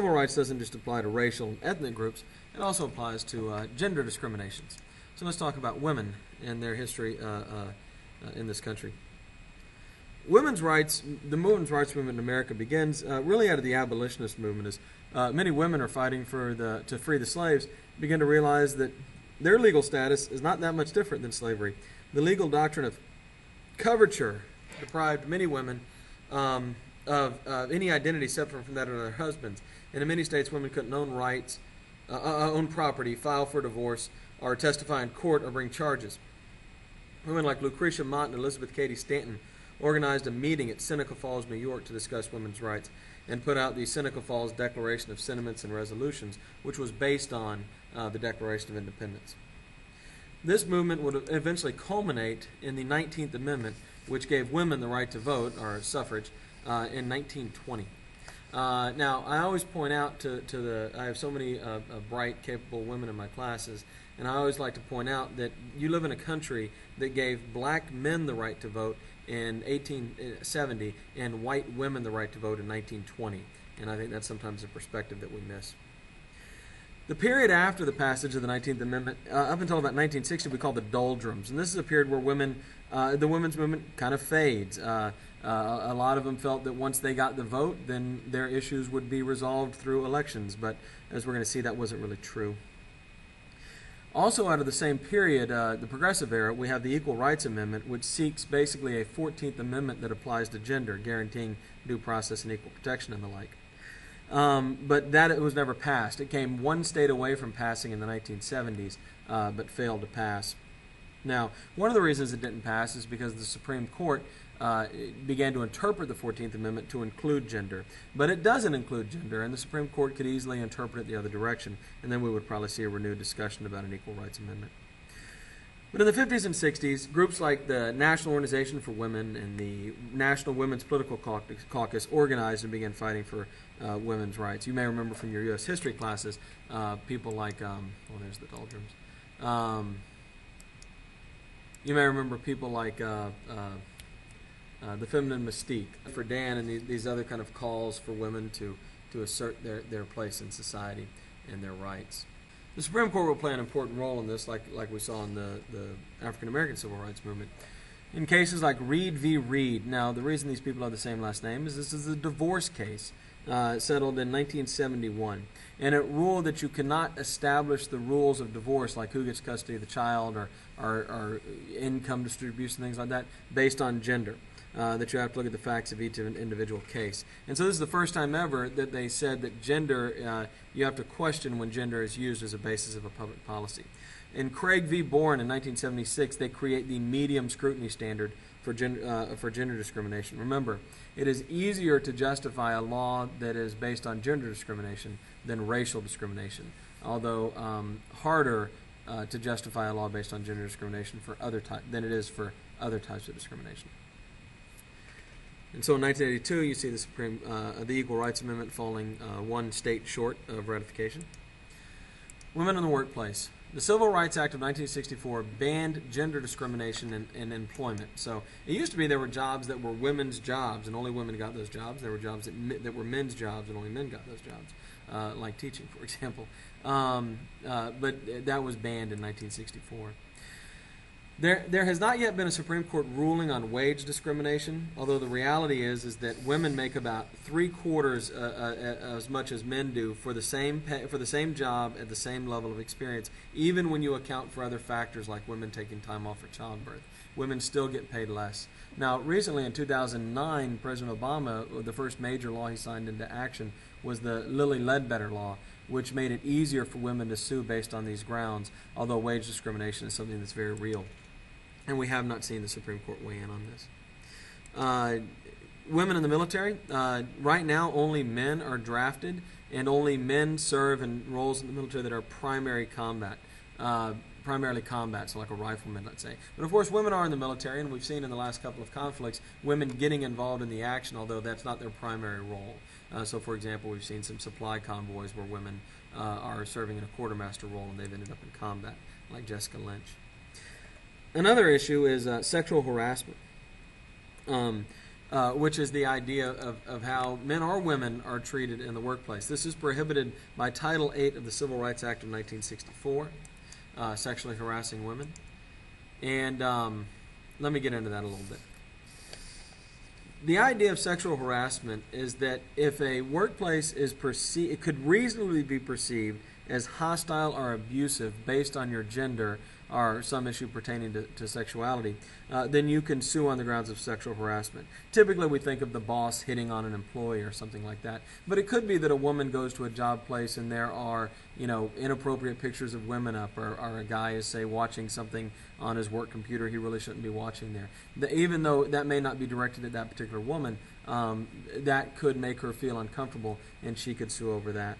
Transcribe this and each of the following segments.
civil rights doesn't just apply to racial and ethnic groups, it also applies to gender discriminations. So let's talk about women and their history in this country. Women's rights, the women's rights movement in America begins really out of the abolitionist movement, as many women are fighting to free the slaves, begin to realize that their legal status is not that much different than slavery. The legal doctrine of coverture deprived many women of any identity separate from that of their husbands. And in many states, women couldn't own rights, own property, file for divorce, or testify in court or bring charges. Women like Lucretia Mott and Elizabeth Cady Stanton organized a meeting at Seneca Falls, New York to discuss women's rights and put out the Seneca Falls Declaration of Sentiments and Resolutions, which was based on the Declaration of Independence. This movement would eventually culminate in the 19th Amendment, which gave women the right to vote, or suffrage, in 1920. Now, I always point out I have so many bright, capable women in my classes, and I always like to point out that you live in a country that gave black men the right to vote in 1870 and white women the right to vote in 1920. And I think that's sometimes a perspective that we miss. The period after the passage of the 19th Amendment, up until about 1960, we call the doldrums. And this is a period where the women's movement kind of fades. A lot of them felt that once they got the vote, then their issues would be resolved through elections. But as we're going to see, that wasn't really true. Also out of the same period, the Progressive Era, we have the Equal Rights Amendment, which seeks basically a 14th Amendment that applies to gender, guaranteeing due process and equal protection and the like. But it was never passed. It came one state away from passing in the 1970s, but failed to pass. Now, one of the reasons it didn't pass is because the Supreme Court began to interpret the 14th Amendment to include gender. But it doesn't include gender, and the Supreme Court could easily interpret it the other direction, and then we would probably see a renewed discussion about an Equal Rights Amendment. But in the 50s and 60s, groups like the National Organization for Women and the National Women's Political Caucus organized and began fighting for women's rights. You may remember from your U.S. history classes people like, there's the doldrums. You may remember people like the Feminine Mystique for Dan and these other kind of calls for women to assert their place in society and their rights. The Supreme Court will play an important role in this, like we saw in the African American Civil Rights Movement. In cases like Reed v. Reed, now the reason these people have the same last name is this is a divorce case settled in 1971. And it ruled that you cannot establish the rules of divorce, like who gets custody of the child or income distribution, things like that, based on gender. That you have to look at the facts of each individual case. And so this is the first time ever that they said that gender, you have to question when gender is used as a basis of a public policy. In Craig v. Bourne in 1976, they create the medium scrutiny standard for gender discrimination. Remember, it is easier to justify a law that is based on gender discrimination than racial discrimination, although harder to justify a law based on gender discrimination than it is for other types of discrimination. And so in 1982, you see the Equal Rights Amendment falling one state short of ratification. Women in the workplace. The Civil Rights Act of 1964 banned gender discrimination in employment. So it used to be there were jobs that were women's jobs, and only women got those jobs. There were jobs that were men's jobs, and only men got those jobs, like teaching, for example. But that was banned in 1964. There has not yet been a Supreme Court ruling on wage discrimination, although the reality is that women make about 3/4 as much as men do for the same job at the same level of experience, even when you account for other factors like women taking time off for childbirth. Women still get paid less. Now, recently in 2009, President Obama, the first major law he signed into action was the Lilly Ledbetter Law, which made it easier for women to sue based on these grounds, although wage discrimination is something that's very real. And we have not seen the Supreme Court weigh in on this. Women in the military, right now only men are drafted, and only men serve in roles in the military that are primarily combat, so like a rifleman, let's say. But of course, women are in the military, and we've seen in the last couple of conflicts women getting involved in the action, although that's not their primary role. So, for example, we've seen some supply convoys where women are serving in a quartermaster role, and they've ended up in combat, like Jessica Lynch. Another issue is sexual harassment. which is the idea of how men or women are treated in the workplace. This is prohibited by Title VIII of the Civil Rights Act of 1964, sexually harassing women. And let me get into that a little bit. The idea of sexual harassment is that if a workplace is perceived, it could reasonably be perceived as hostile or abusive based on your gender or some issue pertaining to sexuality, then you can sue on the grounds of sexual harassment. Typically, we think of the boss hitting on an employee or something like that. But it could be that a woman goes to a job place and there are, inappropriate pictures of women up, or a guy is, say, watching something on his work computer he really shouldn't be watching there. Even though that may not be directed at that particular woman, that could make her feel uncomfortable, and she could sue over that.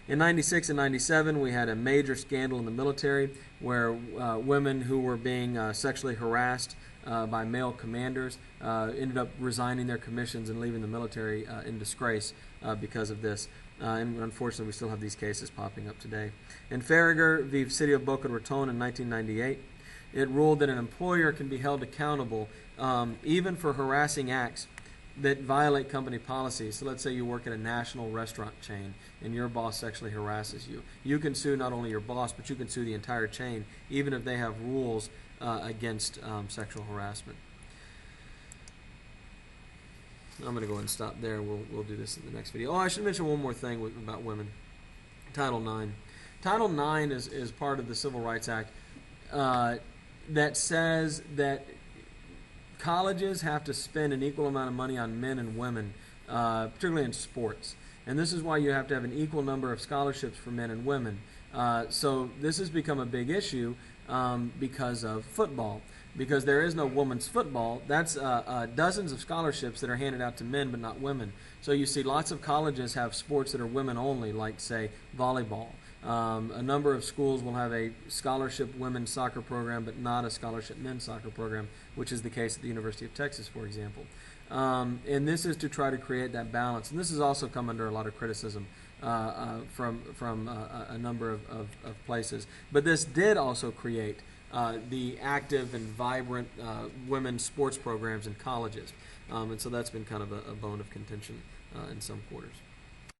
In 96 and 97, we had a major scandal in the military where women who were being sexually harassed by male commanders ended up resigning their commissions and leaving the military in disgrace because of this. And unfortunately, we still have these cases popping up today. In Farragher v. City of Boca Raton in 1998, it ruled that an employer can be held accountable even for harassing acts that violate company policies. So let's say you work at a national restaurant chain and your boss sexually harasses you. You can sue not only your boss, but you can sue the entire chain, even if they have rules against sexual harassment. I'm going to go ahead and stop there. We'll do this in the next video. Oh, I should mention one more thing about women. Title IX. Title IX is part of the Civil Rights Act that says that colleges have to spend an equal amount of money on men and women, particularly in sports. And this is why you have to have an equal number of scholarships for men and women. So this has become a big issue because of football. Because there is no women's football, that's dozens of scholarships that are handed out to men but not women. So you see lots of colleges have sports that are women only, like, say, volleyball. A number of schools will have a scholarship women's soccer program but not a scholarship men's soccer program, which is the case at the University of Texas, for example. And this is to try to create that balance. And this has also come under a lot of criticism from a number of places. But this did also create the active and vibrant women's sports programs in colleges. And so that's been kind of a bone of contention in some quarters.